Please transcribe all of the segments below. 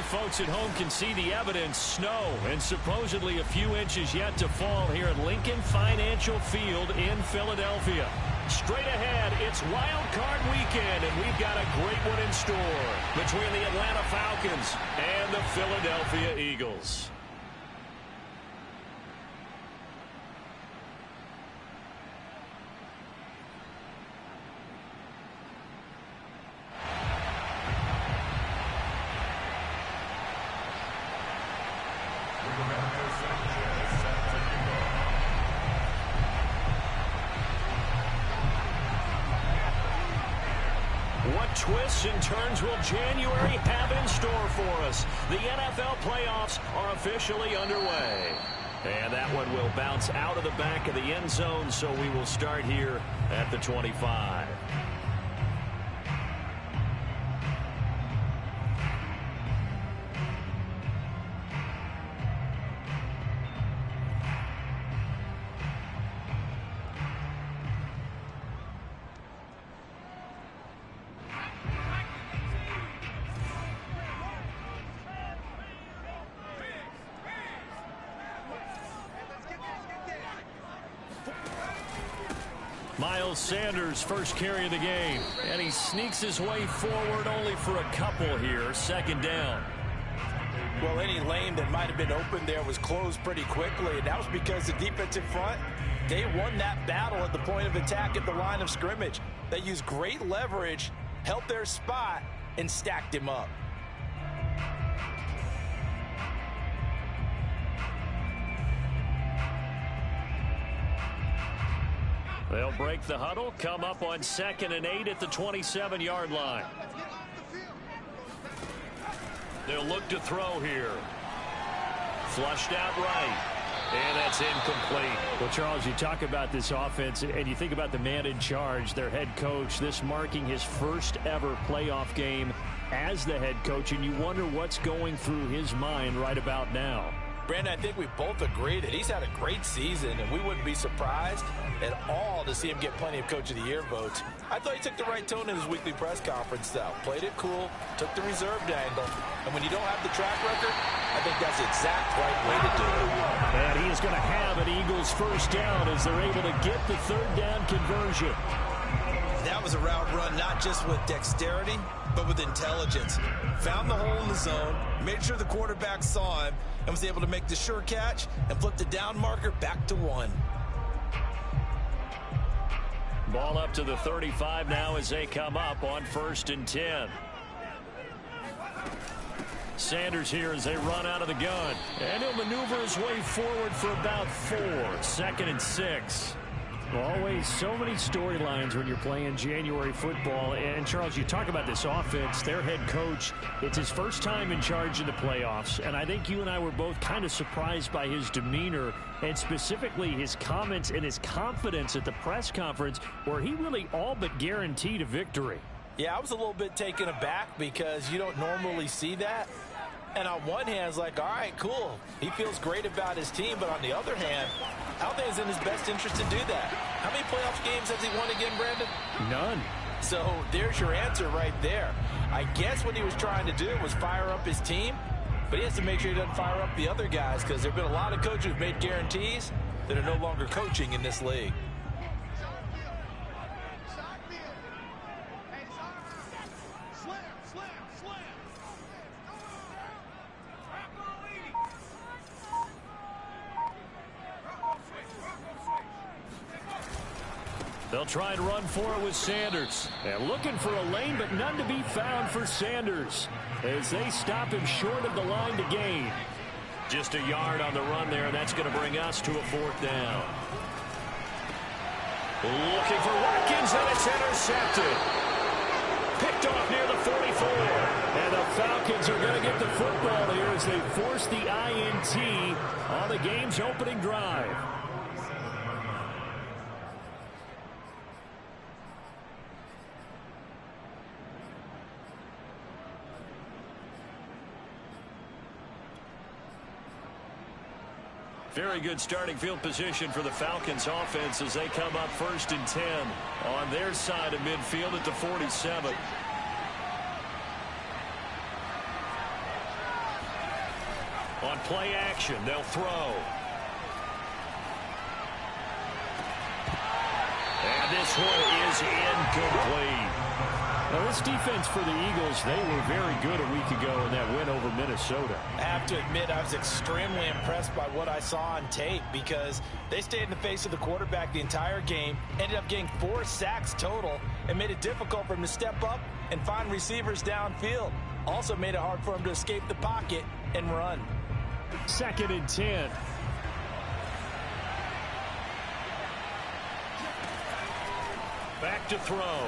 folks at home can see the evidence. Snow and supposedly a few inches yet to fall here at Lincoln Financial Field in Philadelphia. Straight ahead, it's Wild Card Weekend, and we've got a great one in store between the Atlanta Falcons and the Philadelphia Eagles. What twists and turns will January have in store for us? The NFL playoffs are officially underway. And that one will bounce out of the back of the end zone, so we will start here at the 25. Miles Sanders, first carry of the game, and he sneaks his way forward only for a couple here. Second down. Well, any lane that might have been open there was closed pretty quickly, and that was because the defensive front, they won that battle at the point of attack at the line of scrimmage. They used great leverage, held their spot, and stacked him up. They'll break the huddle, come up on 2nd and 8 at the 27-yard line. They'll look to throw here. Flushed out right. And that's incomplete. Well, Charles, you talk about this offense, and you think about the man in charge, their head coach, this marking his first ever playoff game as the head coach, and you wonder what's going through his mind right about now. Brandon, I think we both agree that he's had a great season, and we wouldn't be surprised at all to see him get plenty of Coach of the Year votes. I thought he took the right tone in his weekly press conference, though. Played it cool, took the reserved angle, and when you don't have the track record, I think that's the exact right way to do it. And he is going to have an Eagles first down as they're able to get the third down conversion. That was a route run not just with dexterity, but with intelligence. Found the hole in the zone, made sure the quarterback saw him, and was able to make the sure catch and flip the down marker back to 1. Ball up to the 35 now as they come up on 1st and 10. Sanders here as they run out of the gun. And he'll maneuver his way forward for about 4. 2nd and 6. Always so many storylines when you're playing January football. And, Charles, you talk about this offense, their head coach, it's his first time in charge of the playoffs. And I think you and I were both kind of surprised by his demeanor and specifically his comments and his confidence at the press conference where he really all but guaranteed a victory. Yeah, I was a little bit taken aback because you don't normally see that. And on one hand, it's like, all right, cool. He feels great about his team. But on the other hand, I don't think it's in his best interest to do that. How many playoff games has he won again, Brandon? None. So there's your answer right there. I guess what he was trying to do was fire up his team. But he has to make sure he doesn't fire up the other guys because there have been a lot of coaches who've made guarantees that are no longer coaching in this league. They'll try and run for it with Sanders. And looking for a lane, but none to be found for Sanders as they stop him short of the line to gain. Just a yard on the run there, and that's going to bring us to a 4th down. Looking for Watkins, and it's intercepted. Picked off near the 44. And the Falcons are going to get the football here as they force the INT on the game's opening drive. Very good starting field position for the Falcons offense as they come up 1st and 10 on their side of midfield at the 47. On play action, they'll throw. And this one is incomplete. Now, this defense for the Eagles, they were very good a week ago in that win over Minnesota. I have to admit, I was extremely impressed by what I saw on tape because they stayed in the face of the quarterback the entire game, ended up getting 4 sacks total, and made it difficult for him to step up and find receivers downfield. Also made it hard for him to escape the pocket and run. 2nd and 10. Back to throw.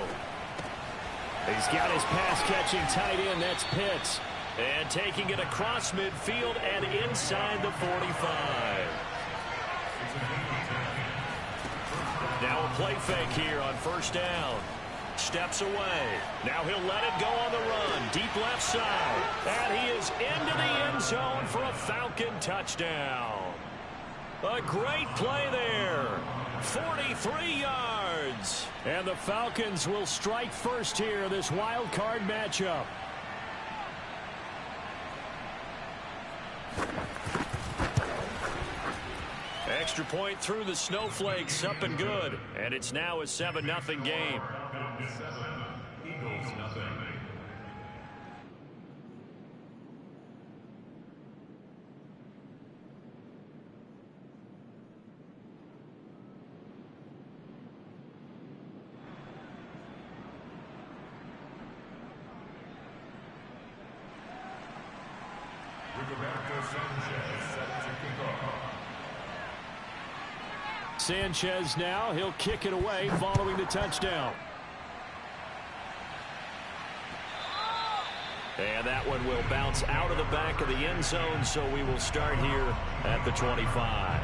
He's got his pass-catching tight end. That's Pitts. And taking it across midfield and inside the 45. Now a play fake here on 1st down. Steps away. Now he'll let it go on the run. Deep left side. And he is into the end zone for a Falcon touchdown. A great play there. 43 yards. And the Falcons will strike first here, this wild card matchup. Extra point through the snowflakes, up and good. And it's now a 7-0 game. Eagles nothing. Sanchez now, he'll kick it away following the touchdown. And that one will bounce out of the back of the end zone, so we will start here at the 25.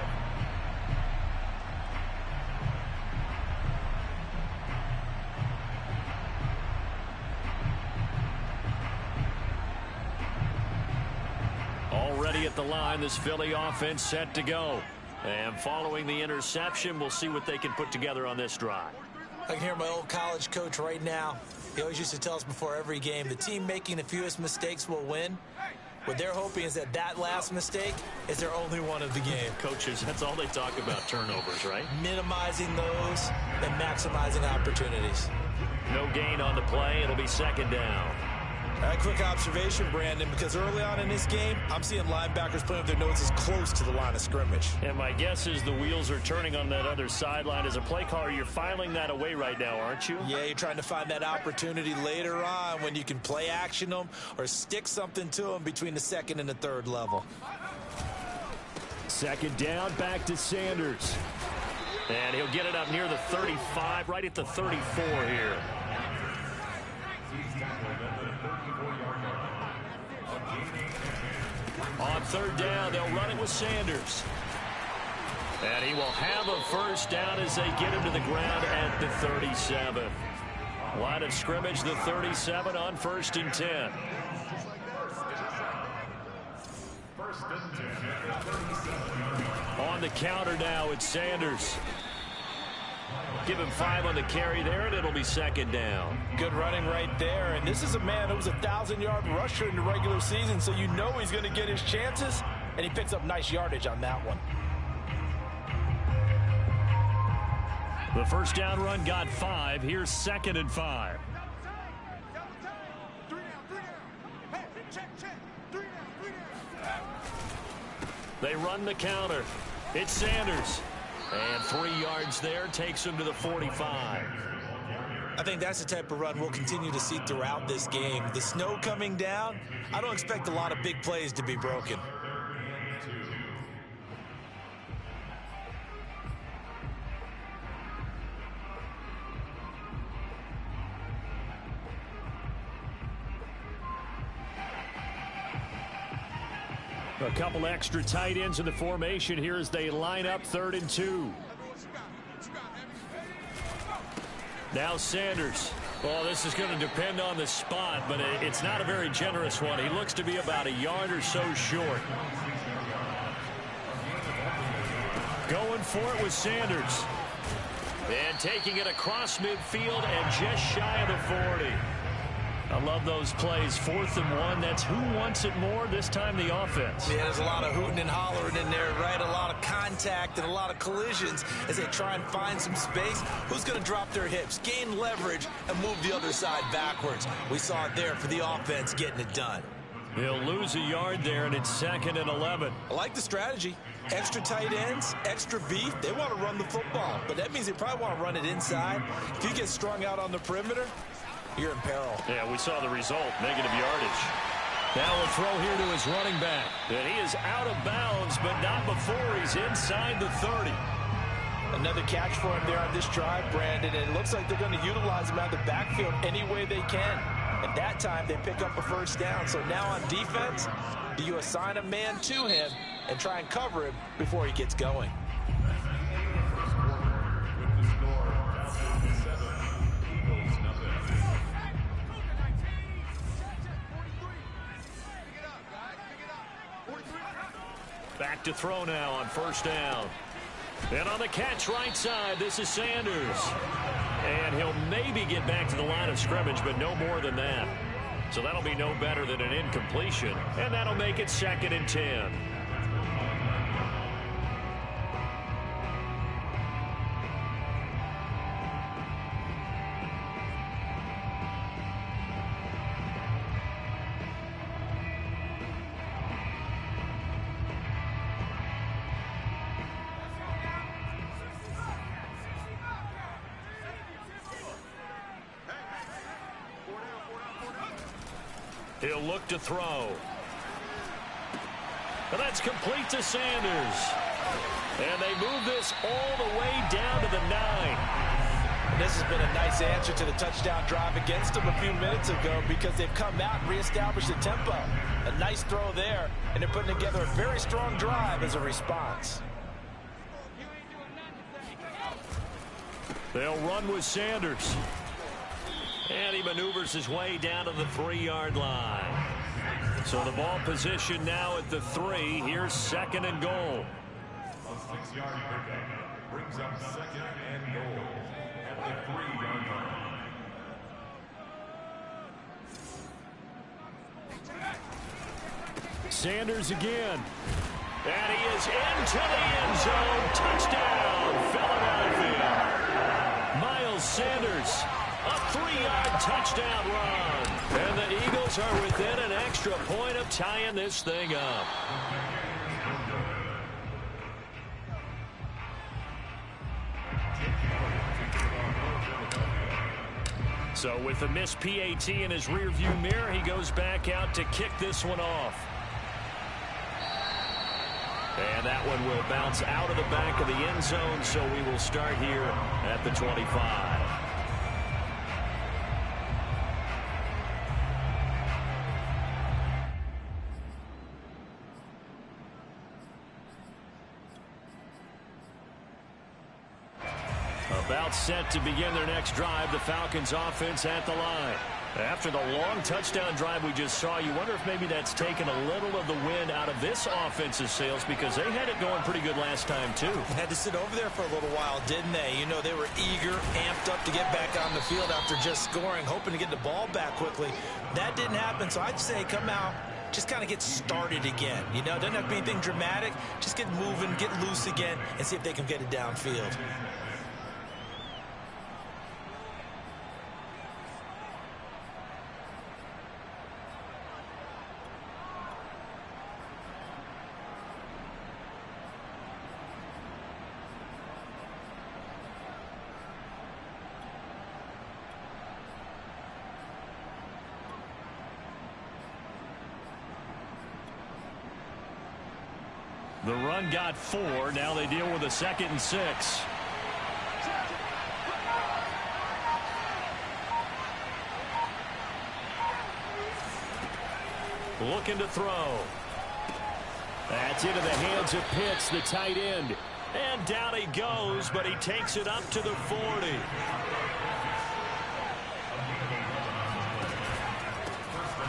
Already at the line, this Philly offense set to go. And following the interception, we'll see what they can put together on this drive. I can hear my old college coach right now. He always used to tell us before every game, the team making the fewest mistakes will win. What they're hoping is that that last mistake is their only one of the game. Coaches, that's all they talk about, turnovers, right? Minimizing those and maximizing opportunities. No gain on the play. It'll be 2nd down. A quick observation, Brandon, because early on in this game, I'm seeing linebackers playing with their noses close to the line of scrimmage. And my guess is the wheels are turning on that other sideline. As a play caller, you're filing that away right now, aren't you? Yeah, you're trying to find that opportunity later on when you can play action them or stick something to them between the 2nd and the 3rd level. 2nd down, back to Sanders. And he'll get it up near the 35, right at the 34 here. On 3rd down, they'll run it with Sanders. And he will have a 1st down as they get him to the ground at the 37. Line of scrimmage, the 37 on 1st and 10. On the counter now, it's Sanders. Give him 5 on the carry there, and it'll be 2nd down. Good running right there. And this is a man who was a 1,000-yard rusher in the regular season, so you know he's going to get his chances, and he picks up nice yardage on that one. The 1st down run got 5. Here's 2nd and 5. They run the counter. It's Sanders. And 3 yards there takes him to the 45. I think that's the type of run we'll continue to see throughout this game. The snow coming down, I don't expect a lot of big plays to be broken. A couple extra tight ends in the formation here as they line up 3rd and 2. Now Sanders. Well, this is going to depend on the spot, but it's not a very generous one. He looks to be about a yard or so short. Going for it with Sanders. And taking it across midfield and just shy of the 40. I love those plays. 4th and 1. That's who wants it more. This time the offense. Yeah, there's a lot of hooting and hollering in there, right? A lot of contact and a lot of collisions as they try and find some space. Who's going to drop their hips, gain leverage, and move the other side backwards? We saw it there for the offense getting it done. He'll lose a yard there, and it's 2nd and 11. I like the strategy. Extra tight ends, extra beef. They want to run the football, but that means they probably want to run it inside. If you get strung out on the perimeter, you're in peril. Yeah, we saw the result, negative yardage. Now a throw here to his running back. And he is out of bounds, but not before he's inside the 30. Another catch for him there on this drive, Brandon, and it looks like they're going to utilize him out of the backfield any way they can. And that time, they pick up a first down. So now on defense, do you assign a man to him and try and cover him before he gets going? Back to throw now on 1st down. And on the catch right side, this is Sanders. And he'll maybe get back to the line of scrimmage, but no more than that. So that'll be no better than an incompletion. And that'll make it 2nd and 10. He'll look to throw. And that's complete to Sanders. And they move this all the way down to the 9. And this has been a nice answer to the touchdown drive against them a few minutes ago because they've come out and reestablished the tempo. A nice throw there, and they're putting together a very strong drive as a response. They'll run with Sanders. And he maneuvers his way down to the 3-yard line. So the ball position now at the 3. Here's 2nd and goal. A 6-yard pickup brings up 2nd and goal at the 3-yard line. Sanders again. And he is into the end zone. Touchdown, Philadelphia. Miles Sanders. A 3-yard touchdown run. And the Eagles are within an extra point of tying this thing up. So with the missed PAT in his rearview mirror, he goes back out to kick this one off. And that one will bounce out of the back of the end zone, so we will start here at the 25. About set to begin their next drive, the Falcons offense at the line. After the long touchdown drive we just saw, you wonder if maybe that's taken a little of the wind out of this offense's sails because they had it going pretty good last time too. Had to sit over there for a little while, didn't they? You know, they were eager, amped up to get back on the field after just scoring, hoping to get the ball back quickly. That didn't happen, so I'd say come out, just kind of get started again. You know, doesn't have to be anything dramatic. Just get moving, get loose again, and see if they can get it downfield. The run got 4. Now they deal with a 2nd and 6. Looking to throw. That's into the hands of Pitts, the tight end. And down he goes, but he takes it up to the 40.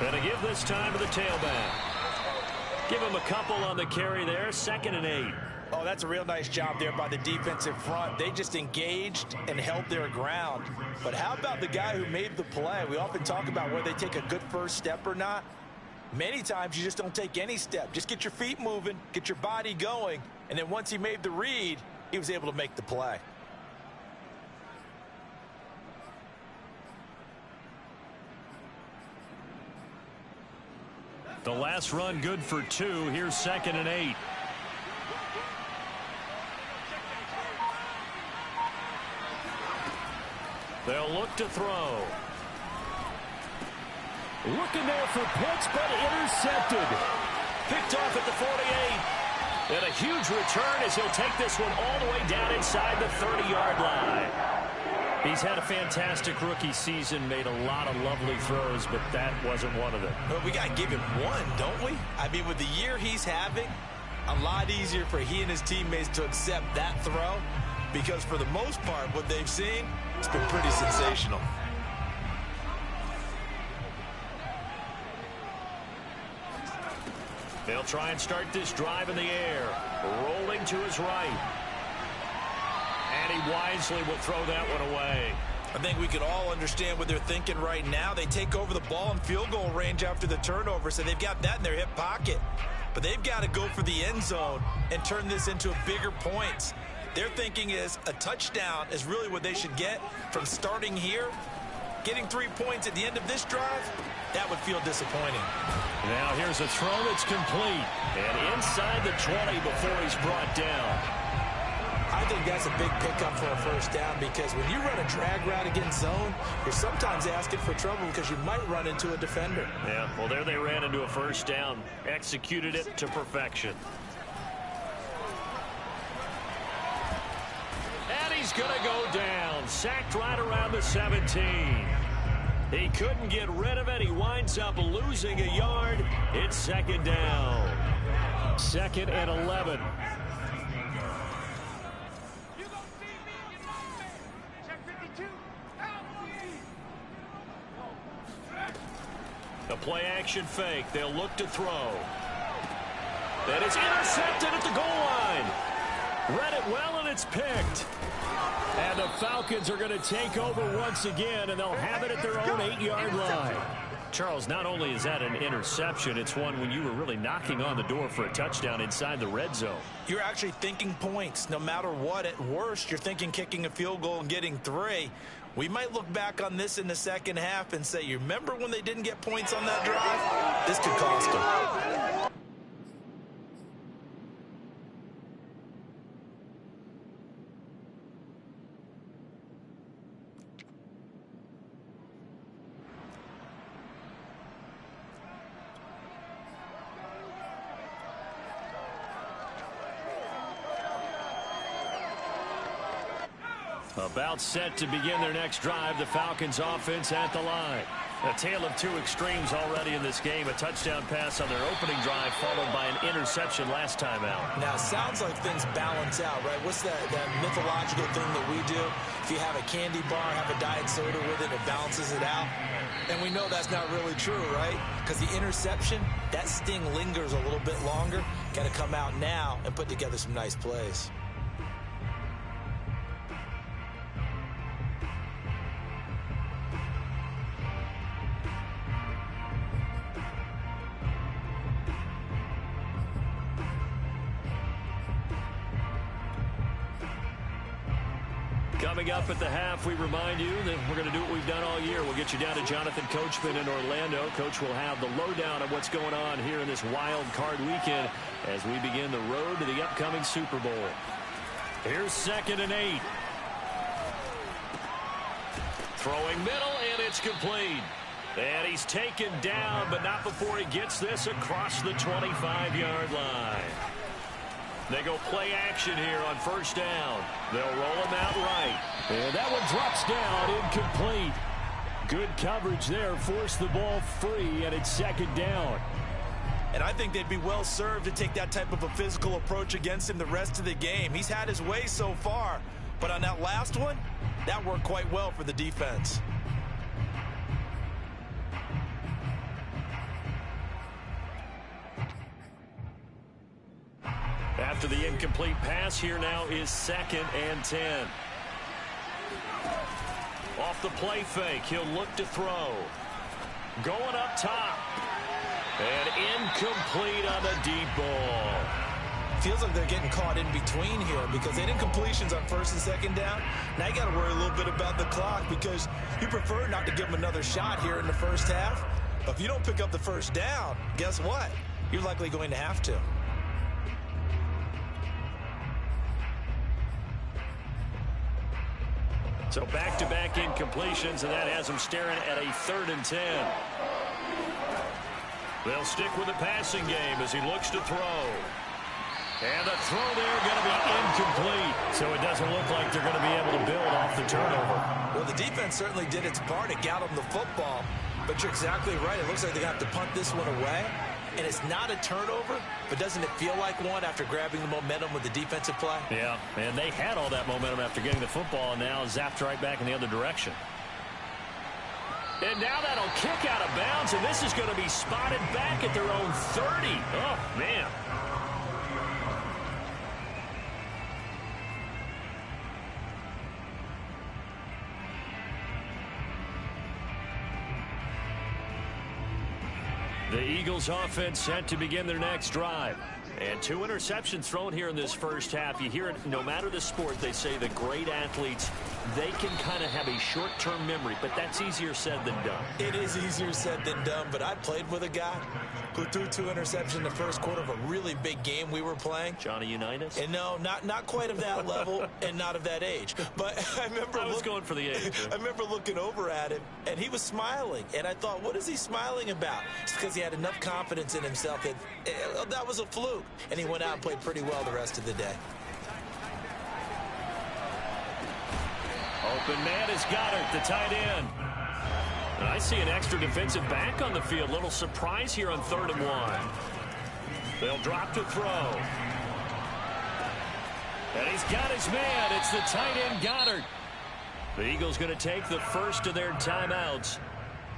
And to give this time to the tailback. Give him a couple on the carry there. 2nd and 8. Oh, that's a real nice job there by the defensive front. They just engaged and held their ground. But how about the guy who made the play? We often talk about whether they take a good first step or not. Many times you just don't take any step. Just get your feet moving, get your body going, and then once he made the read, he was able to make the play. The last run good for 2. Here's 2nd and 8. They'll look to throw. Looking there for Pitts, but intercepted. Picked off at the 48. And a huge return as he'll take this one all the way down inside the 30-yard line. He's had a fantastic rookie season, made a lot of lovely throws, but that wasn't one of them. Well, we got to give him one, don't we? I mean, with the year he's having, a lot easier for he and his teammates to accept that throw, because for the most part, what they've seen, it's been pretty sensational. They'll try and start this drive in the air. Rolling to his right. And he wisely will throw that one away. I think we can all understand what they're thinking right now. They take over the ball in field goal range after the turnover, so they've got that in their hip pocket. But they've got to go for the end zone and turn this into bigger points. Their thinking is a touchdown is really what they should get from starting here. Getting 3 points at the end of this drive, that would feel disappointing. Now here's a throw that's complete. And inside the 20 before he's brought down. I think that's a big pickup for a first down, because when you run a drag route against zone, you're sometimes asking for trouble because you might run into a defender. Yeah, well, there they ran into a first down. Executed it to perfection. And he's going to go down. Sacked right around the 17. He couldn't get rid of it. He winds up losing a yard. It's 2nd down. 2nd and 11. A play-action fake. They'll look to throw. That is intercepted at the goal line. Read it well, and it's picked. And the Falcons are going to take over once again, and they'll have it at their own 8-yard line. Charles, not only is that an interception, it's one when you were really knocking on the door for a touchdown inside the red zone. You're actually thinking points. No matter what, at worst, you're thinking kicking a field goal and getting 3. We might look back on this in the second half and say, you remember when they didn't get points on that drive? This could cost them. About set to begin their next drive. The Falcons offense at the line. A tale of two extremes already in this game. A touchdown pass on their opening drive followed by an interception last time out. Now, it sounds like things balance out, right? What's that mythological thing that we do? If you have a candy bar, have a diet soda with it, it balances it out. And we know that's not really true, right? Because the interception, that sting lingers a little bit longer. Got to come out now and put together some nice plays. Coming up at the half, we remind you that we're going to do what we've done all year. We'll get you down to Jonathan Coachman in Orlando. Coach will have the lowdown of what's going on here in this wild card weekend as we begin the road to the upcoming Super Bowl. Here's 2nd and 8. Throwing middle, and it's complete. And he's taken down, but not before he gets this across the 25-yard line. They go play action here on first down. They'll roll him out right. And that one drops down, incomplete. Good coverage there, forced the ball free, and it's 2nd down. And I think they'd be well served to take that type of a physical approach against him the rest of the game. He's had his way so far, but on that last one, that worked quite well for the defense. At After the incomplete pass, here now is 2nd and 10. Off the play fake, he'll look to throw. Going up top. And incomplete on the deep ball. Feels like they're getting caught in between here because they did completions on 1st and 2nd down. Now you got to worry a little bit about the clock because you prefer not to give them another shot here in the first half. But if you don't pick up the 1st down, guess what? You're likely going to have to. So back-to-back incompletions, and that has them staring at a 3rd and 10. They'll stick with the passing game as he looks to throw. And the throw there going to be incomplete. So it doesn't look like they're going to be able to build off the turnover. Well, the defense certainly did its part to get them the football. But you're exactly right. It looks like they're going to have to punt this one away. And it's not a turnover, but doesn't it feel like one after grabbing the momentum with the defensive play? Yeah, and they had all that momentum after getting the football, and now zapped right back in the other direction. And now that'll kick out of bounds, and this is going to be spotted back at their own 30. Oh, man. The Eagles offense set to begin their next drive. And 2 interceptions thrown here in this first half. You hear it, no matter the sport, they say the great athletes, they can kind of have a short-term memory, but that's easier said than done. It is easier said than done, but I played with a guy who threw 2 interceptions in the first quarter of a really big game we were playing. Johnny Unitas? And no, not quite of that level and not of that age. But I remember I was going for the age. I remember looking over at him, and he was smiling. And I thought, what is he smiling about? It's because he had enough confidence in himself that that was a fluke. And he went out and played pretty well the rest of the day. Open man is Goddard, the tight end. And I see an extra defensive back on the field. Little surprise here on 3rd and 1. They'll drop to throw. And he's got his man. It's the tight end Goddard. The Eagles going to take the first of their timeouts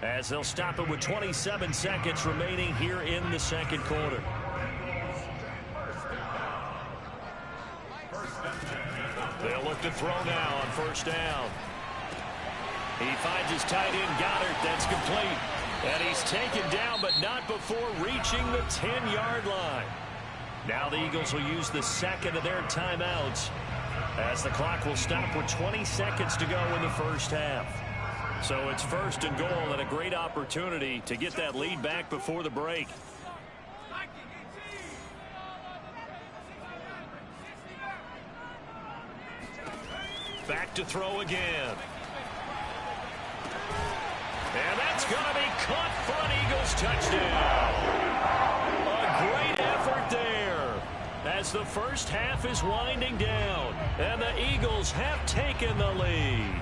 as they'll stop it with 27 seconds remaining here in the 2nd quarter. They'll look to throw now on 1st down. He finds his tight end Goddard. That's complete. And he's taken down, but not before reaching the 10-yard line. Now the Eagles will use the 2nd of their timeouts as the clock will stop with 20 seconds to go in the first half. So it's 1st and goal and a great opportunity to get that lead back before the break. Back to throw again. And that's going to be caught for an Eagles touchdown. A great effort there as the first half is winding down. And the Eagles have taken the lead.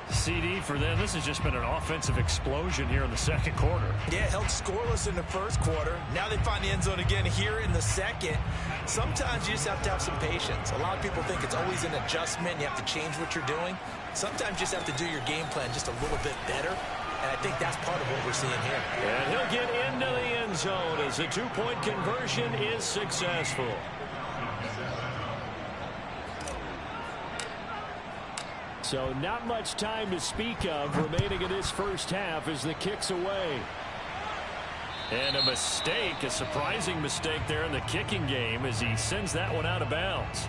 CD for them. This has just been an offensive explosion here in the 2nd quarter. Yeah, held scoreless in the 1st quarter. Now they find the end zone again here in the 2nd. Sometimes you just have to have some patience. A lot of people think it's always an adjustment. You have to change what you're doing. Sometimes you just have to do your game plan just a little bit better. And I think that's part of what we're seeing here. And he'll get into the end zone as the 2-point conversion is successful. So not much time to speak of remaining in this first half as the kick's away. And a mistake, a surprising mistake there in the kicking game as he sends that one out of bounds.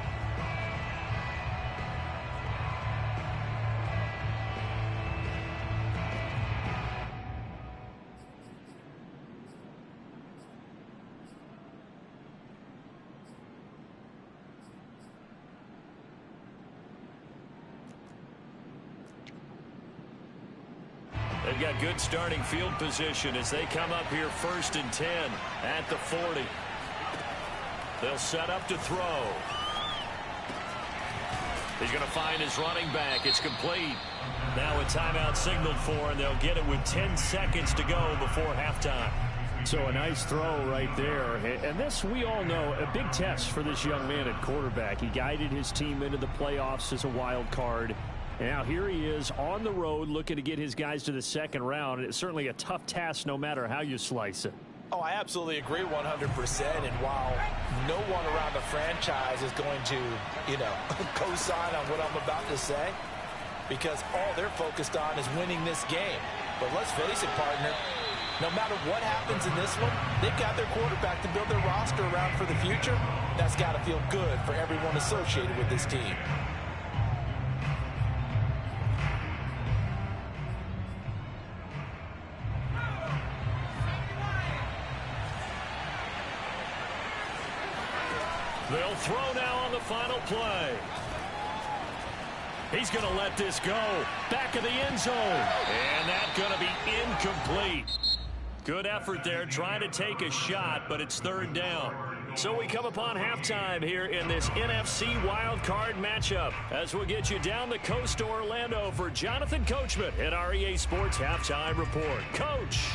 They've got good starting field position as they come up here 1st and 10 at the 40. They'll set up to throw. He's going to find his running back. It's complete. Now a timeout signaled for, and they'll get it with 10 seconds to go before halftime. So a nice throw right there. And this, we all know, a big test for this young man at quarterback. He guided his team into the playoffs as a wild card. Now here he is on the road looking to get his guys to the 2nd round. It's certainly a tough task no matter how you slice it. Oh, I absolutely agree 100%. And while no one around the franchise is going to, co-sign on what I'm about to say, because all they're focused on is winning this game. But let's face it, partner, no matter what happens in this one, they've got their quarterback to build their roster around for the future. That's got to feel good for everyone associated with this team. They'll throw now on the final play. He's going to let this go. Back of the end zone. And that's going to be incomplete. Good effort there trying to take a shot, but it's third down. So we come upon halftime here in this NFC wildcard matchup as we'll get you down the coast to Orlando for Jonathan Coachman at our EA Sports Halftime Report. Coach.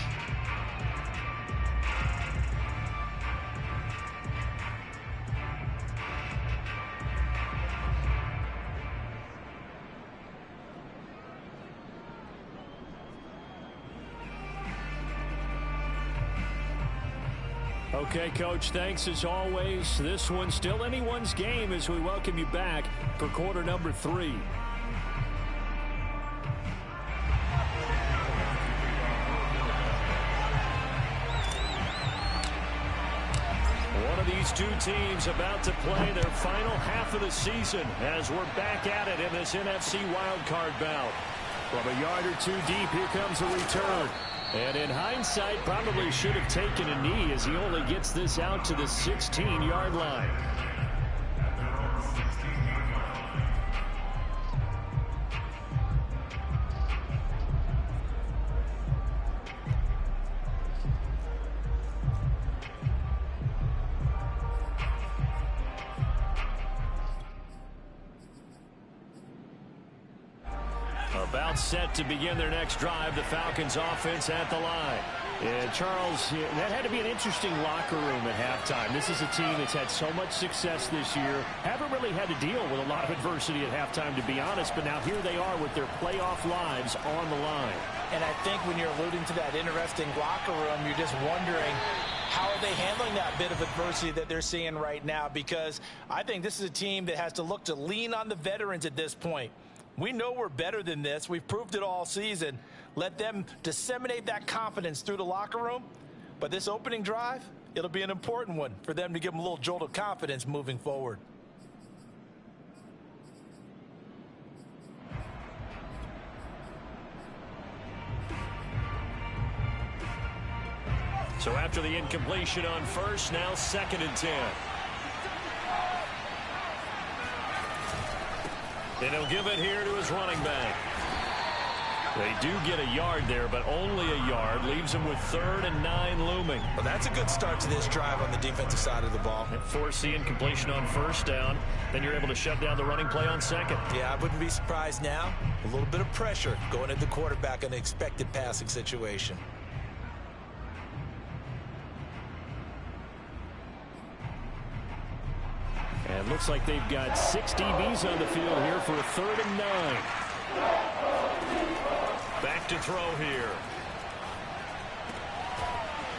Okay, Coach, thanks as always. This one's still anyone's game as we welcome you back for quarter number 3. One of these two teams about to play their final half of the season as we're back at it in this NFC wildcard bout. From a yard or two deep, here comes a return. And in hindsight, probably should have taken a knee as he only gets this out to the 16-yard line. About set to begin their next drive, the Falcons offense at the line. And Charles, that had to be an interesting locker room at halftime. This is a team that's had so much success this year. Haven't really had to deal with a lot of adversity at halftime, to be honest. But now here they are with their playoff lives on the line. And I think when you're alluding to that interesting locker room, you're just wondering, how are they handling that bit of adversity that they're seeing right now? Because I think this is a team that has to look to lean on the veterans at this point. We know we're better than this. We've proved it all season. Let them disseminate that confidence through the locker room. But this opening drive, it'll be an important one for them to give them a little jolt of confidence moving forward. So after the incompletion on first, now 2nd and 10. And he'll give it here to his running back. They do get a yard there, but only a yard. Leaves them with 3rd and 9 looming. Well, that's a good start to this drive on the defensive side of the ball. Force the incompletion on first down. Then you're able to shut down the running play on 2nd. Yeah, I wouldn't be surprised now. A little bit of pressure going at the quarterback in an expected passing situation. And looks like they've got 6 DBs on the field here for a 3rd and 9. Back to throw here.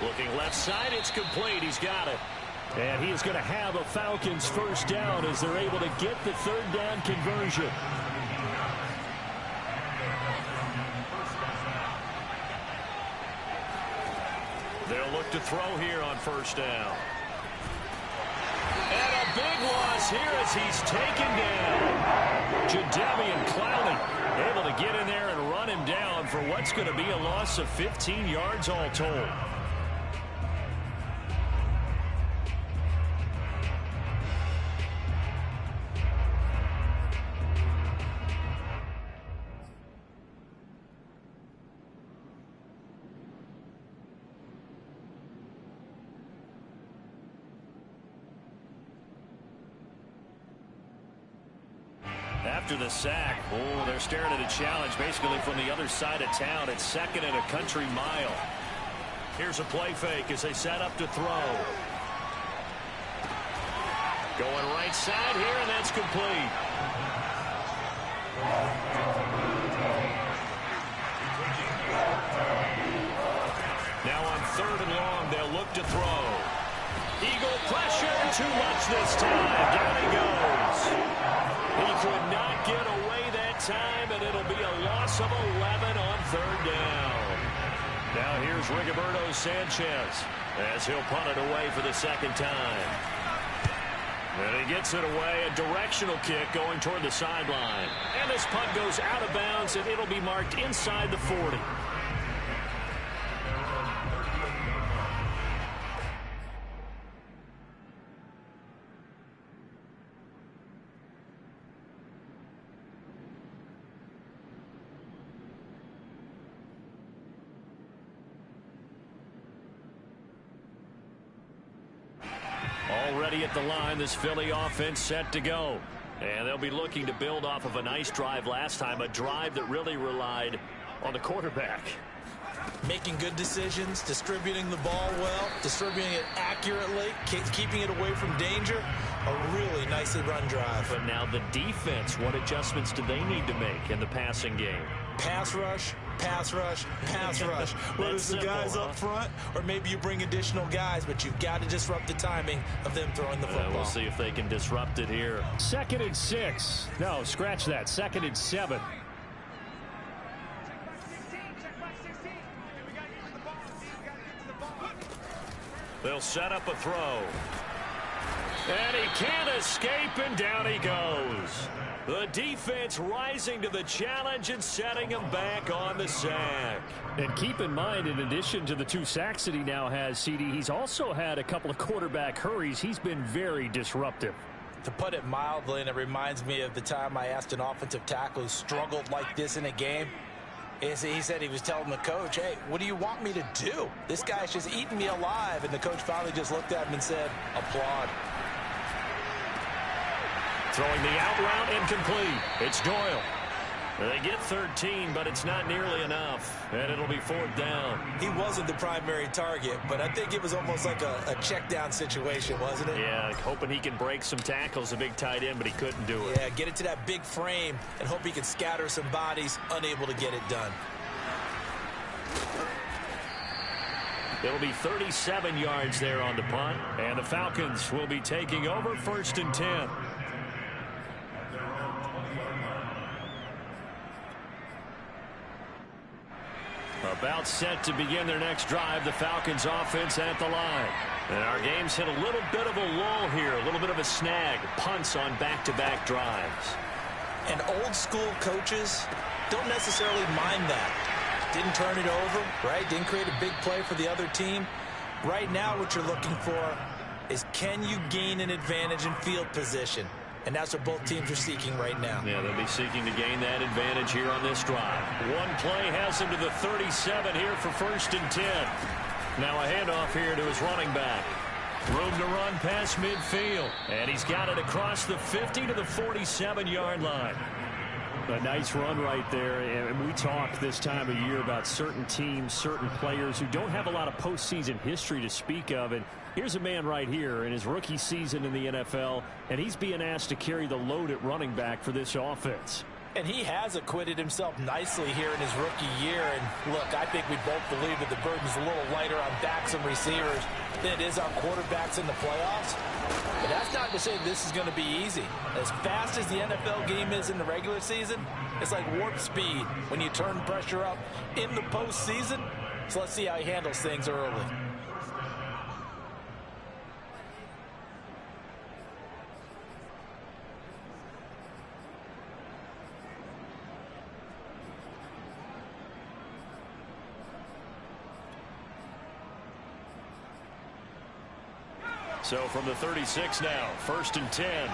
Looking left side, it's complete. He's got it. And he is going to have a Falcons first down as they're able to get the 3rd down conversion. They'll look to throw here on first down. And a big loss here as he's taken down. Jadeveon Clowney able to get in there and run him down for what's going to be a loss of 15 yards all told. After the sack, they're staring at a challenge basically from the other side of town. It's 2nd and a country mile. Here's a play fake as they set up to throw. Going right side here, and that's complete. Now on 3rd and long, they'll look to throw. Eagle pressure, too much this time. Down he goes. He could not get away that time, and it'll be a loss of 11 on 3rd down. Now here's Rigoberto Sanchez as he'll punt it away for the 2nd time. And he gets it away, a directional kick going toward the sideline. And this punt goes out of bounds, and it'll be marked inside the 40. Already at the line, this Philly offense set to go. And they'll be looking to build off of a nice drive last time, a drive that really relied on the quarterback. Making good decisions, distributing the ball well, distributing it accurately, keeping it away from danger. A really nicely run drive. But now the defense, what adjustments do they need to make in the passing game? Pass rush, pass rush, pass rush. Whether it's the guys up front or maybe you bring additional guys, but you've got to disrupt the timing of them throwing the football. We'll see if they can disrupt it here. 2nd and 6. No, scratch that. 2nd and 7. They'll set up a throw. And he can't escape, and down he goes. The defense rising to the challenge and setting him back on the sack. And keep in mind, in addition to the 2 sacks that he now has, CD, he's also had a couple of quarterback hurries. He's been very disruptive. To put it mildly, and it reminds me of the time I asked an offensive tackle who struggled like this in a game. He said he was telling the coach, hey, what do you want me to do? This guy's just eating me alive. And the coach finally just looked at him and said, applaud. Throwing the out route incomplete. It's Doyle. They get 13, but it's not nearly enough. And it'll be 4th down. He wasn't the primary target, but I think it was almost like a check down situation, wasn't it? Yeah, hoping he can break some tackles, a big tight end, but he couldn't do it. Yeah, get it to that big frame and hope he can scatter some bodies, unable to get it done. It'll be 37 yards there on the punt, and the Falcons will be taking over 1st and 10. About set to begin their next drive, the Falcons offense at the line. And our game's hit a little bit of a lull here, a little bit of a snag, punts on back-to-back drives. And old school coaches don't necessarily mind that. Didn't turn it over, right? Didn't create a big play for the other team. Right now what you're looking for is, can you gain an advantage in field position? And that's what both teams are seeking right now. Yeah, they'll be seeking to gain that advantage here on this drive. One play has him to the 37 here for 1st and 10. Now a handoff here to his running back. Room to run past midfield. And he's got it across the 50 to the 47-yard line. A nice run right there. And we talk this time of year about certain teams, certain players who don't have a lot of postseason history to speak of. And here's a man right here in his rookie season in the NFL, and he's being asked to carry the load at running back for this offense. And he has acquitted himself nicely here in his rookie year. And look, I think we both believe that the burden's a little lighter on backs and receivers than it is on quarterbacks in the playoffs. But that's not to say this is going to be easy. As fast as the NFL game is in the regular season, it's like warp speed when you turn pressure up in the postseason. So let's see how he handles things early. So from the 36 now, 1st and 10.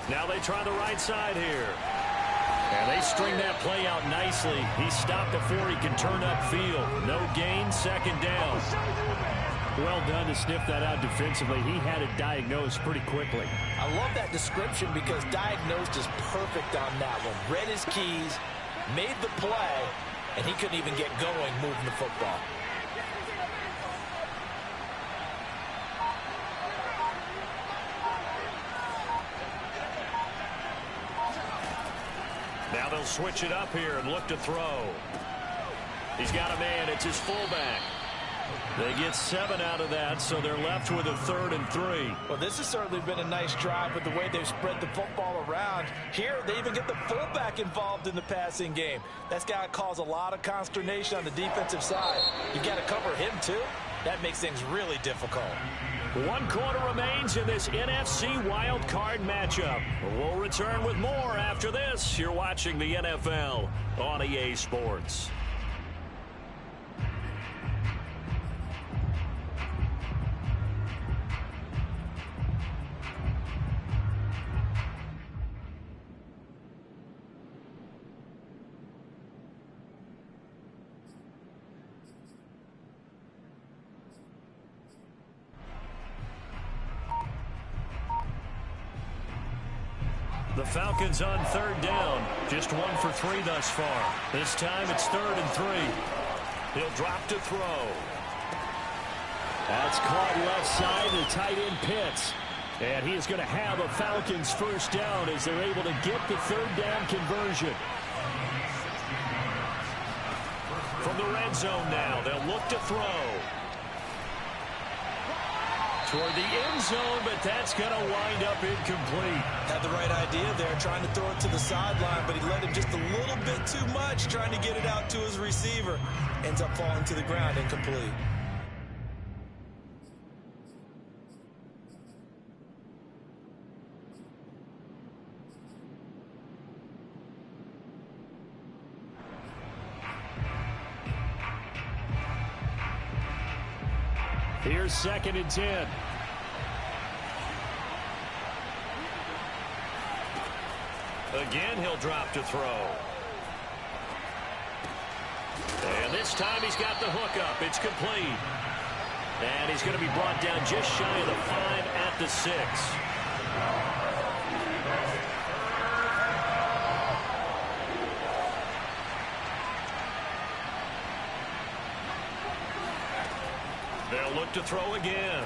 Now they try the right side here. And they string that play out nicely. He stopped before he can turn upfield. No gain, 2nd down. Well done to sniff that out defensively. He had it diagnosed pretty quickly. I love that description because diagnosed is perfect on that one. Read his keys, made the play, and he couldn't even get going moving the football. Now They'll switch it up here and look to throw. He's got a man. It's his fullback. They get 7 out of that, so they're left with a 3rd and 3. Well, this has certainly been a nice drive with the way they've spread the football around. Here, they even get the fullback involved in the passing game. That's got to cause a lot of consternation on the defensive side. You got to cover him, too. That makes things really difficult. 1 quarter remains in this NFC wild card matchup. We'll return with more after this. You're watching the NFL on EA Sports. The Falcons on 3rd down. Just 1 for 3 thus far. This time it's 3rd and 3. He'll drop to throw. That's caught left side. The tight end Pitts. And he is going to have a Falcons first down as they're able to get the 3rd down conversion. From the red zone now, they'll look to throw. Toward the end zone, but that's going to wind up incomplete. Had the right idea there, trying to throw it to the sideline, but he let him just a little bit too much, trying to get it out to his receiver. Ends up falling to the ground, incomplete. Here's 2nd and 10. Again, he'll drop to throw. And this time he's got the hook up. It's complete. And he's going to be brought down just shy of the 5 at the 6. They'll look to throw again.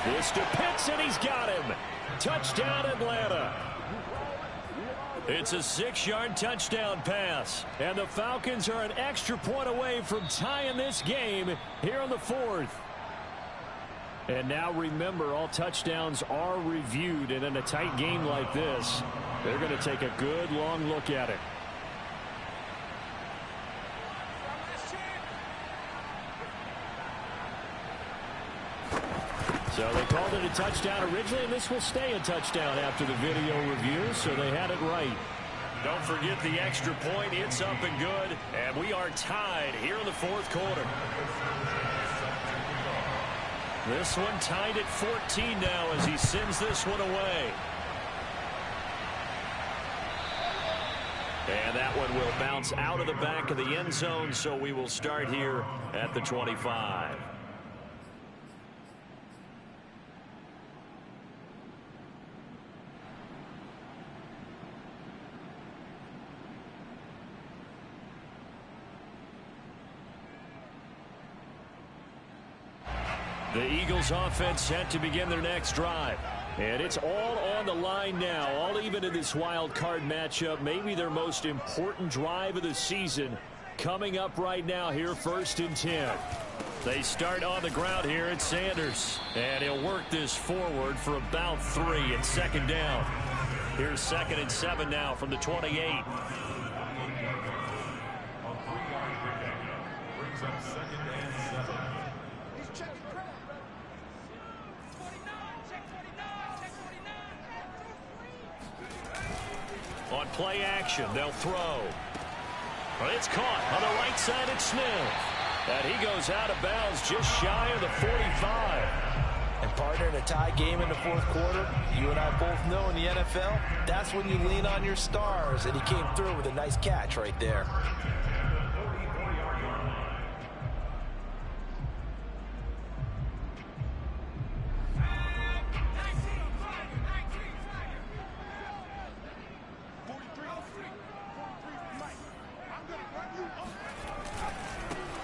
This to Pitts, and he's got him. Touchdown, Atlanta. It's a 6-yard touchdown pass. And the Falcons are an extra point away from tying this game here on the 4th. And now remember, all touchdowns are reviewed. And in a tight game like this, they're going to take a good long look at it. So they called it a touchdown originally, and this will stay a touchdown after the video review, so they had it right. Don't forget the extra point. It's up and good, and we are tied here in the 4th quarter. This one tied at 14 now as he sends this one away. And that one will bounce out of the back of the end zone, so we will start here at the 25. The Eagles offense set to begin their next drive. And it's all on the line now, all even in this wild card matchup. Maybe their most important drive of the season coming up right now here, 1st and 10. They start on the ground here at Sanders. And he'll work this forward for about 3 and 2nd down. Here's 2nd and 7 now from the 28. A 3-yard pickup brings up 2nd and 7. On play action, they'll throw. It's caught on the right side at Smith. And he goes out of bounds just shy of the 45. And partner, in a tie game in the 4th quarter, you and I both know in the NFL, that's when you lean on your stars. And he came through with a nice catch right there.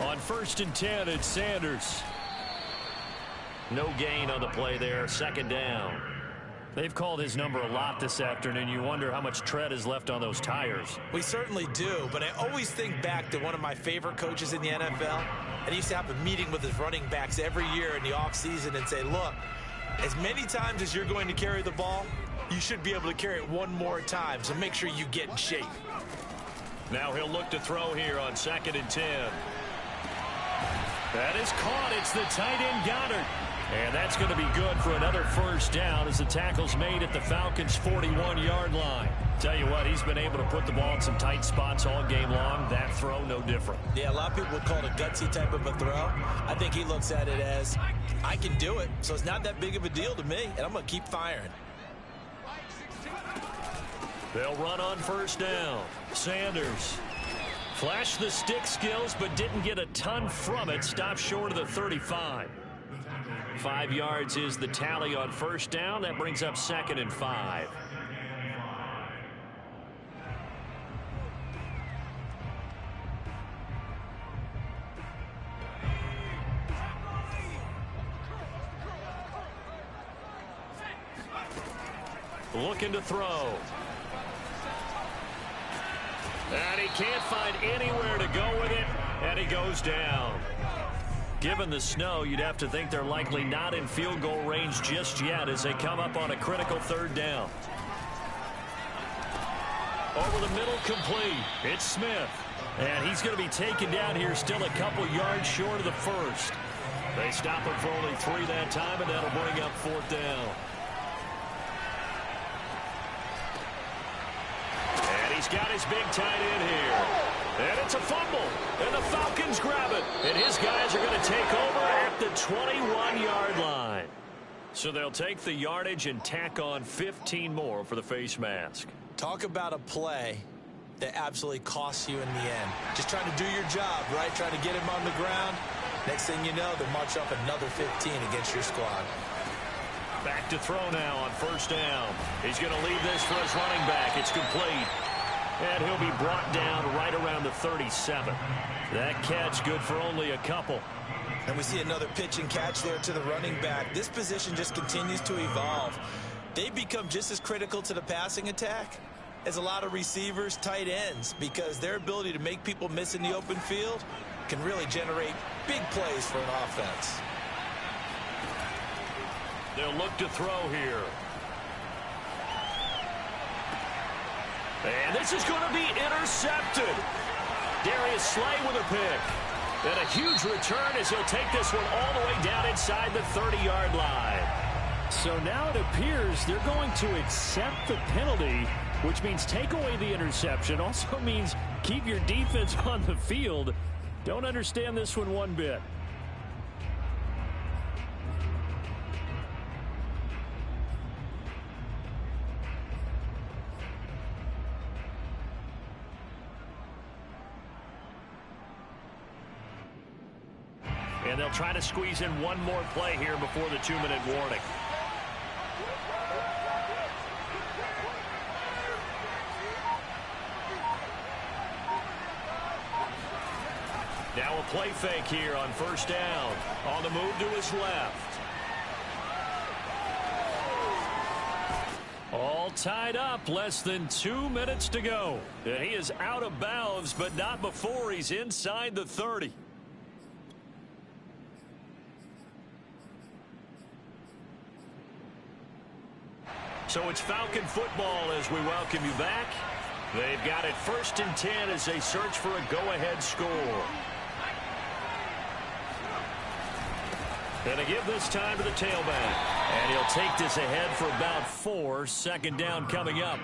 On 1st and 10, it's Sanders. No gain on the play there, 2nd down. They've called his number a lot this afternoon. You wonder how much tread is left on those tires. We certainly do, but I always think back to one of my favorite coaches in the NFL, and he used to have a meeting with his running backs every year in the offseason and say, look, as many times as you're going to carry the ball, you should be able to carry it one more time, so make sure you get in shape. Now he'll look to throw here on 2nd and 10. That is caught. It's the tight end Goddard. And that's going to be good for another first down as the tackle's made at the Falcons' 41-yard line. Tell you what, he's been able to put the ball in some tight spots all game long. That throw, no different. Yeah, a lot of people would call it a gutsy type of a throw. I think he looks at it as, I can do it, so it's not that big of a deal to me, and I'm going to keep firing. They'll run on first down. Sanders flashed the stick skills, but didn't get a ton from it. Stopped short of the 35. 5 yards is the tally on first down. That brings up 2nd and 5. Looking to throw. And he can't find anywhere to go with it, and he goes down. Given the snow, you'd have to think they're likely not in field goal range just yet as they come up on a critical 3rd down. Over the middle, complete. It's Smith. And he's going to be taken down here still a couple yards short of the first. They stop him for only 3 that time, and that'll bring up 4th down. And he's got his big tight end here. And it's a fumble. And the Falcons grab it. And his guys are going to take over at the 21-yard line. So they'll take the yardage and tack on 15 more for the face mask. Talk about a play that absolutely costs you in the end. Just trying to do your job, right? Trying to get him on the ground. Next thing you know, they march up another 15 against your squad. Back to throw now on first down. He's going to leave this for his running back. It's complete. And he'll be brought down right around the 37. That catch good for only a couple. And we see another pitch and catch there to the running back. This position just continues to evolve. They become just as critical to the passing attack as a lot of receivers, tight ends, because their ability to make people miss in the open field can really generate big plays for an offense. They'll look to throw here. And this is going to be intercepted. Darius Slay with a pick. And a huge return as he'll take this one all the way down inside the 30-yard line. So now it appears they're going to accept the penalty, which means take away the interception. Also means keep your defense on the field. Don't understand this one bit. And they'll try to squeeze in one more play here before the 2-minute warning. Now a play fake here on first down. On the move to his left. All tied up. Less than 2 minutes to go. And he is out of bounds, but not before he's inside the 30. So it's Falcon football as we welcome you back. They've got it 1st and 10 as they search for a go-ahead score. And to give this time to the tailback. And he'll take this ahead for about 4. 2nd down coming up.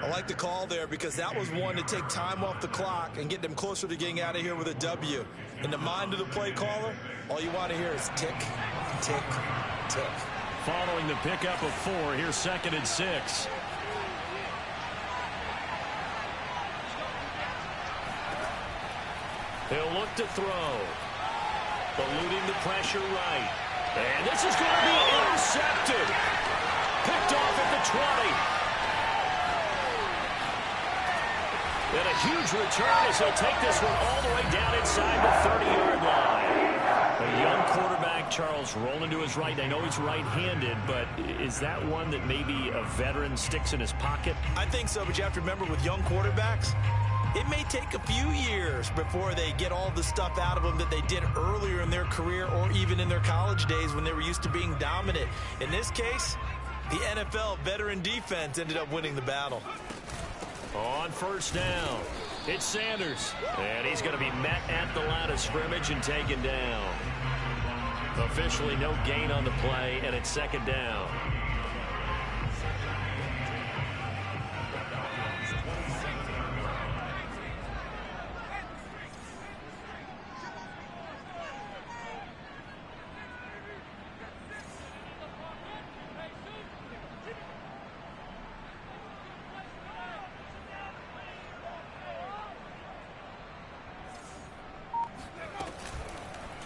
I like the call there because that was one to take time off the clock and get them closer to getting out of here with a W. In the mind of the play caller, all you want to hear is tick, tick, tick. Following the pickup of 4, here's 2nd and 6. He'll look to throw. Eluding the pressure right. And this is going to be intercepted. Picked off at the 20. And a huge return as he'll take this one all the way down inside the 30-yard line. A young quarterback like Charles rolling to his right. I know he's right-handed, but is that one that maybe a veteran sticks in his pocket? I think so, but you have to remember with young quarterbacks, it may take a few years before they get all the stuff out of them that they did earlier in their career or even in their college days when they were used to being dominant. In this case, the NFL veteran defense ended up winning the battle. On first down, it's Sanders. And he's going to be met at the line of scrimmage and taken down. Officially no gain on the play, and it's second down.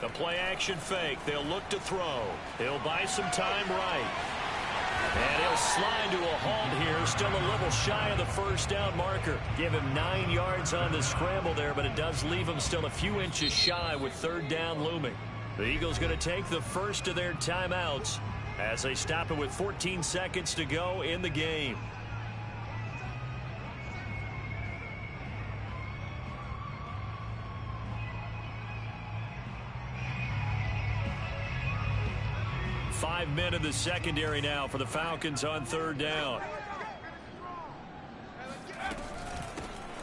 The play-action fake. They'll look to throw. He'll buy some time right. And he'll slide to a halt here. Still a little shy of the first down marker. Give him 9 yards on the scramble there, but it does leave him still a few inches shy with third down looming. The Eagles going to take the first of their timeouts as they stop it with 14 seconds to go in the game. Five men in the secondary now for the Falcons on third down.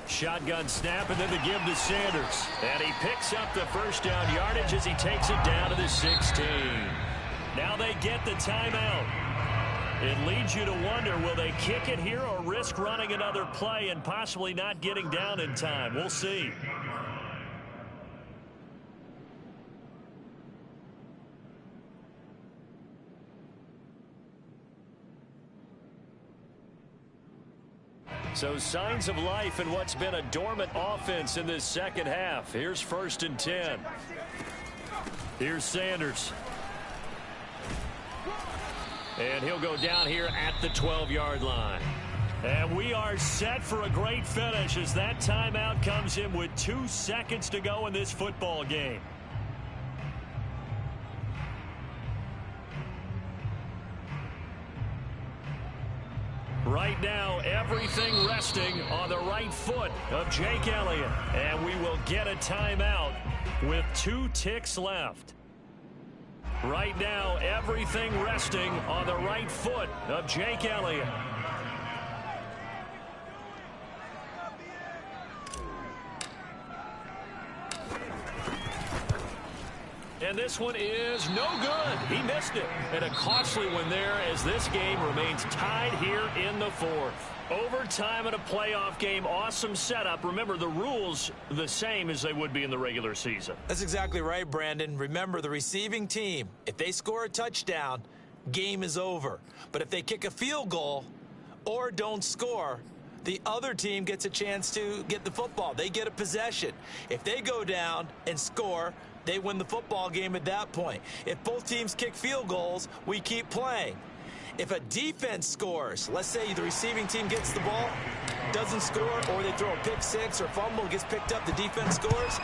Shotgun snap, and then the give to Sanders. And he picks up the first down yardage as he takes it down to the 16. Now they get the timeout. It leads you to wonder, will they kick it here or risk running another play and possibly not getting down in time? We'll see. So signs of life in what's been a dormant offense in this second half. Here's first and 10. Here's Sanders. And he'll go down here at the 12-yard line. And we are set for a great finish as that timeout comes in with 2 seconds to go in this football game. Right now, everything resting on the right foot of Jake Elliott. And we will get a timeout with 2 ticks left. Right now, everything resting on the right foot of Jake Elliott. And this one is no good. He missed it. And a costly one there as this game remains tied here in the fourth. Overtime in a playoff game, awesome setup. Remember, the rules the same as they would be in the regular season. That's exactly right, Brandon. Remember, the receiving team, if they score a touchdown, game is over. But if they kick a field goal or don't score, the other team gets a chance to get the football. They get a possession. If they go down and score, they win the football game at that point. If both teams kick field goals, we keep playing. If a defense scores, let's say the receiving team gets the ball, doesn't score, or they throw a pick six or fumble, gets picked up, the defense scores,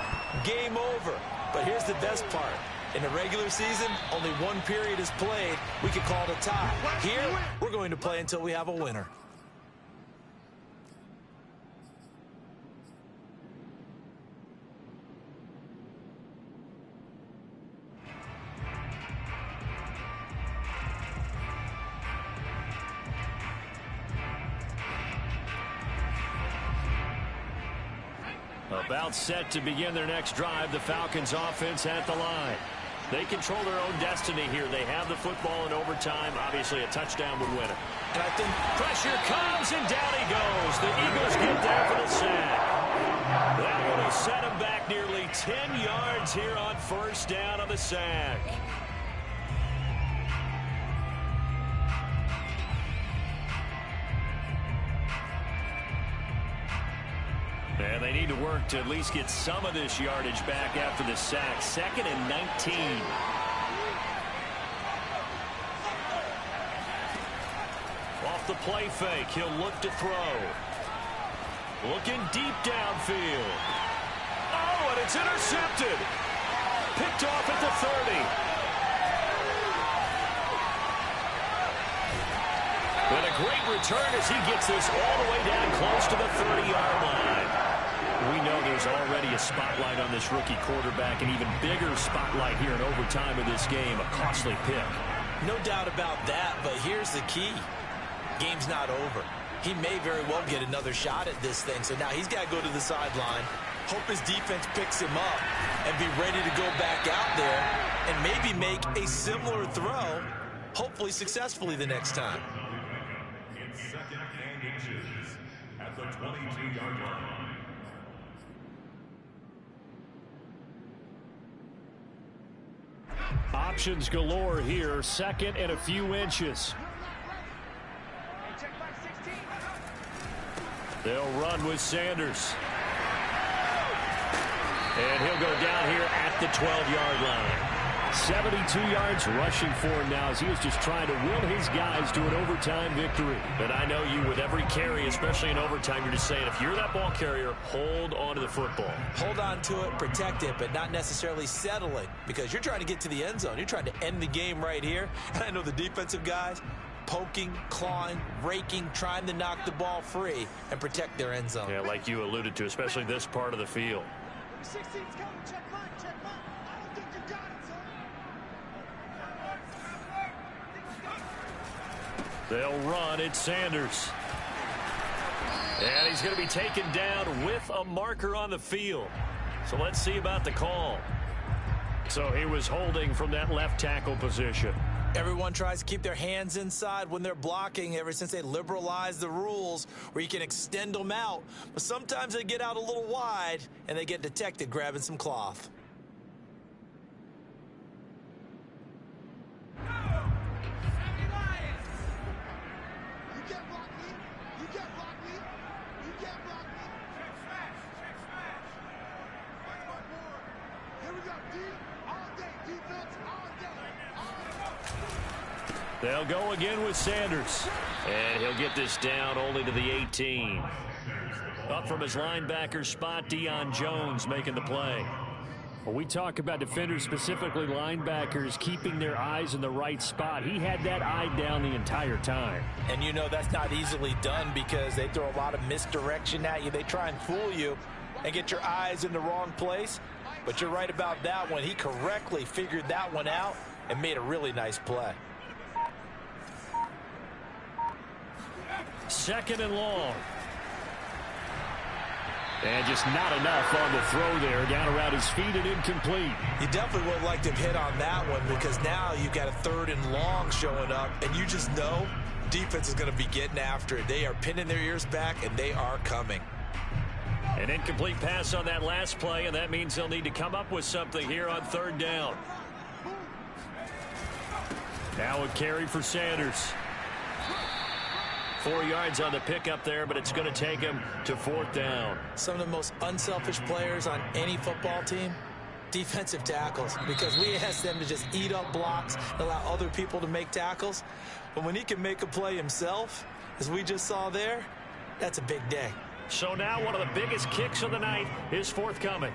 game over. But here's the best part. In the regular season, only one period is played. We could call it a tie. Here, we're going to play until we have a winner. About set to begin their next drive, the Falcons offense at the line. They control their own destiny here. They have the football in overtime. Obviously, a touchdown would win it. And I think pressure comes, and down he goes. The Eagles get there for the sack. That would have set him back nearly 10 yards here on first down on the sack. And they need to work to at least get some of this yardage back after the sack. 2nd and 19. Off the play fake, he'll look to throw. Looking deep downfield. Oh, and it's intercepted. Picked off at the 30. And a great return as he gets this all the way down close to the 30-yard line. We know there's already a spotlight on this rookie quarterback, an even bigger spotlight here in overtime of this game, a costly pick. No doubt about that, but here's the key. Game's not over. He may very well get another shot at this thing, so now he's got to go to the sideline, hope his defense picks him up, and be ready to go back out there and maybe make a similar throw, hopefully successfully the next time. In second and inches at the 22-yard line. Options galore here. Second and a few inches. They'll run with Sanders. And he'll go down here at the 12-yard line. 72 yards rushing for him now as he is just trying to will his guys to an overtime victory. And I know you, with every carry, especially in overtime, you're just saying, if you're that ball carrier, hold on to the football. Hold on to it, protect it, but not necessarily settle it, because you're trying to get to the end zone. You're trying to end the game right here. And I know the defensive guys poking, clawing, raking, trying to knock the ball free and protect their end zone. Yeah, like you alluded to, especially this part of the field. 16's coming, check mine, check mine. I don't think you got it, son. They'll run. It's Sanders. And he's going to be taken down with a marker on the field. So let's see about the call. So he was holding from that left tackle position. Everyone tries to keep their hands inside when they're blocking ever since they liberalized the rules where you can extend them out. But sometimes they get out a little wide and they get detected grabbing some cloth. They'll go again with Sanders. And he'll get this down only to the 18. Up from his linebacker spot, Deion Jones making the play. When we talk about defenders, specifically linebackers, keeping their eyes in the right spot, he had that eye down the entire time. And you know that's not easily done because they throw a lot of misdirection at you. They try and fool you and get your eyes in the wrong place. But you're right about that one. He correctly figured that one out and made a really nice play. Second and long. And just not enough on the throw there. Down around his feet and incomplete. You definitely would have liked to have hit on that one because now you've got a third and long showing up, and you just know defense is going to be getting after it. They are pinning their ears back, and they are coming. An incomplete pass on that last play, and that means they'll need to come up with something here on third down. Now a carry for Sanders. 4 yards on the pickup there, but it's going to take him to fourth down. Some of the most unselfish players on any football team, defensive tackles, because we ask them to just eat up blocks and allow other people to make tackles. But when he can make a play himself, as we just saw there, that's a big day. So now one of the biggest kicks of the night is forthcoming.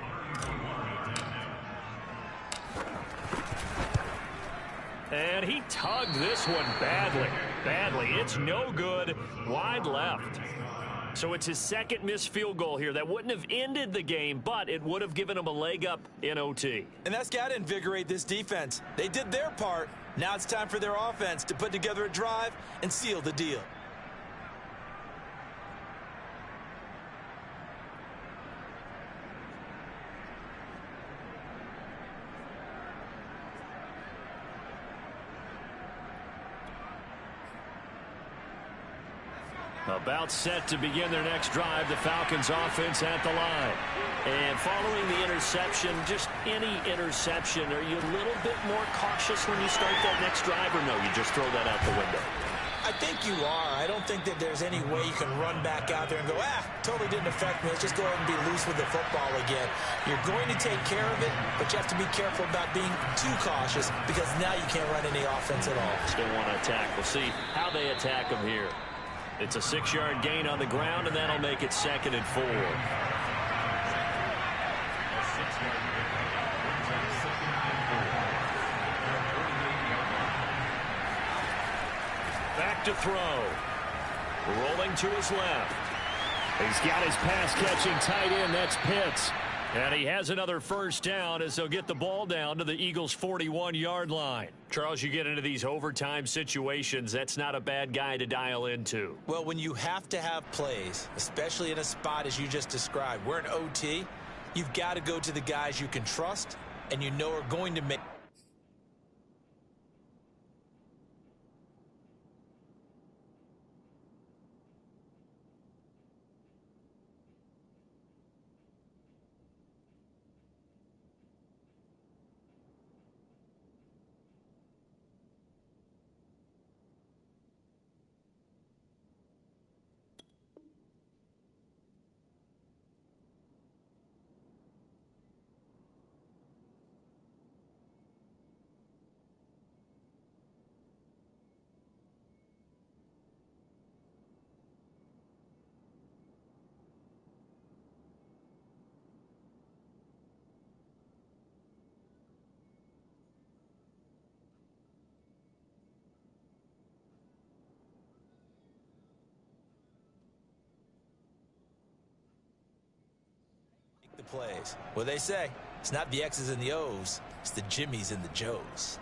And he tugged this one badly. It's no good. Wide left. So it's his second missed field goal here. That wouldn't have ended the game, but it would have given him a leg up in OT. And that's got to invigorate this defense. They did their part. Now it's time for their offense to put together a drive and seal the deal. About set to begin their next drive, the Falcons offense at the line. And following the interception, just any interception, are you a little bit more cautious when you start that next drive, or no, you just throw that out the window? I think you are. I don't think that there's any way you can run back out there and go, totally didn't affect me. Let's just go ahead and be loose with the football again. You're going to take care of it, but you have to be careful about being too cautious because now you can't run any offense at all. Still want to attack. We'll see how they attack them here. It's a 6-yard gain on the ground, and that'll make it 2nd and 4. Back to throw. Rolling to his left. He's got his pass-catching tight end. That's Pitts. And he has another first down as they'll get the ball down to the Eagles' 41-yard line. Charles, you get into these overtime situations, that's not a bad guy to dial into. Well, when you have to have plays, especially in a spot as you just described, we're in OT, you've got to go to the guys you can trust and you know are going to make. The plays. Well, they say it's not the X's and the O's, it's the Jimmies and the Joes.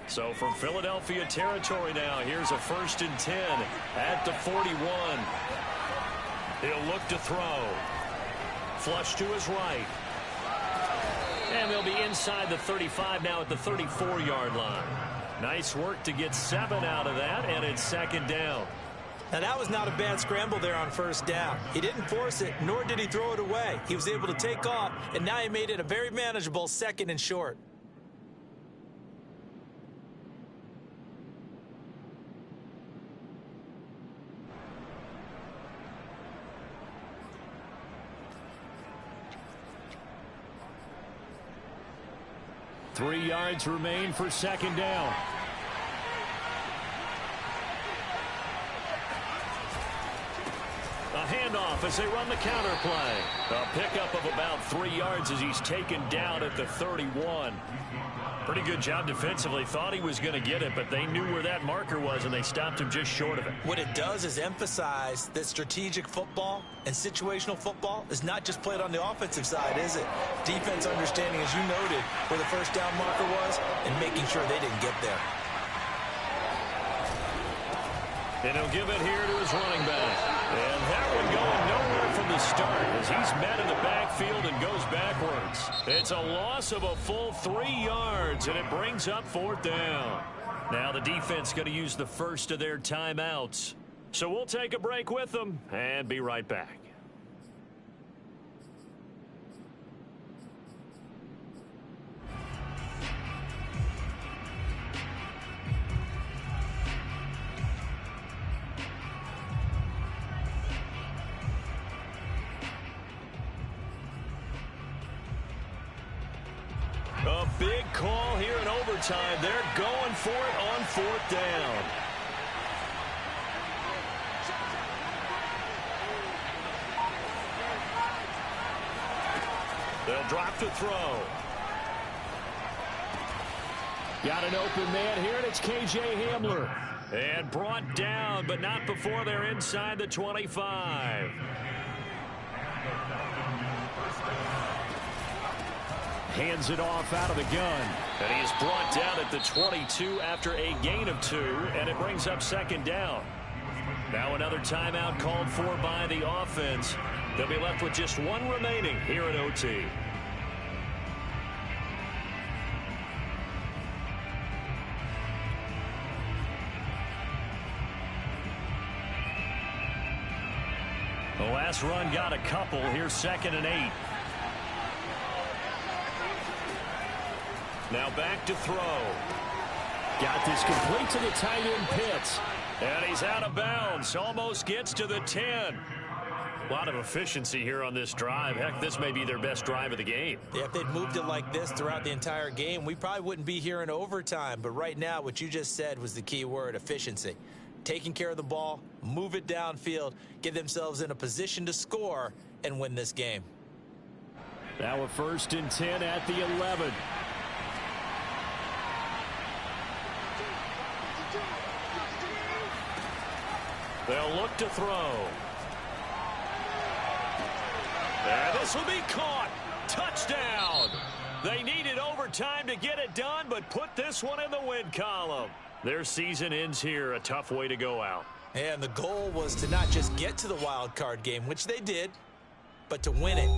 So from Philadelphia territory now, here's a 1st and 10 at the 41. He'll look to throw. Flush to his right. And they'll be inside the 35 now at the 34-yard line. Nice work to get 7 out of that, and it's 2nd down. Now, that was not a bad scramble there on 1st down. He didn't force it, nor did he throw it away. He was able to take off, and now he made it a very manageable 2nd and short. Three yards remain for 2nd down. A handoff as they run the counter play. A pickup of about 3 yards as he's taken down at the 31. Pretty good job defensively. Thought he was going to get it, but they knew where that marker was, and they stopped him just short of it. What it does is emphasize that strategic football and situational football is not just played on the offensive side, is it? Defense understanding, as you noted, where the 1st down marker was and making sure they didn't get there. And he'll give it here to his running back. And that one going nowhere from the start as he's met in the backfield and goes backwards. It's a loss of a full 3 yards, and it brings up 4th down. Now the defense going to use the first of their timeouts. So we'll take a break with them and be right back. A big call here in overtime. They're going for it on 4th down. They'll drop to throw. Got an open man here, and it's K.J. Hamler. And brought down, but not before they're inside the 25. Hands it off out of the gun. And he is brought down at the 22 after a gain of 2, and it brings up 2nd down. Now another timeout called for by the offense. They'll be left with just 1 remaining here at OT. The last run got a couple. Here's 2nd and 8. Now back to throw. Got this complete to the tight end Pitts. And he's out of bounds. Almost gets to the 10. A lot of efficiency here on this drive. Heck, this may be their best drive of the game. Yeah, if they'd moved it like this throughout the entire game, we probably wouldn't be here in overtime. But right now, what you just said was the key word, efficiency. taking care of the ball, move it downfield, get themselves in a position to score and win this game. Now a 1st and 10 at the 11. They'll look to throw. And this will be caught. Touchdown. They needed overtime to get it done, but put this one in the win column. Their season ends here. A tough way to go out. And the goal was to not just get to the wild card game, which they did, but to win it.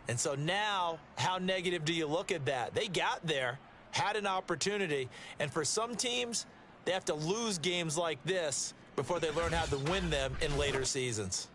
And so now, how negative do you look at that? They got there, had an opportunity, and for some teams, they have to lose games like this before they learn how to win them in later seasons.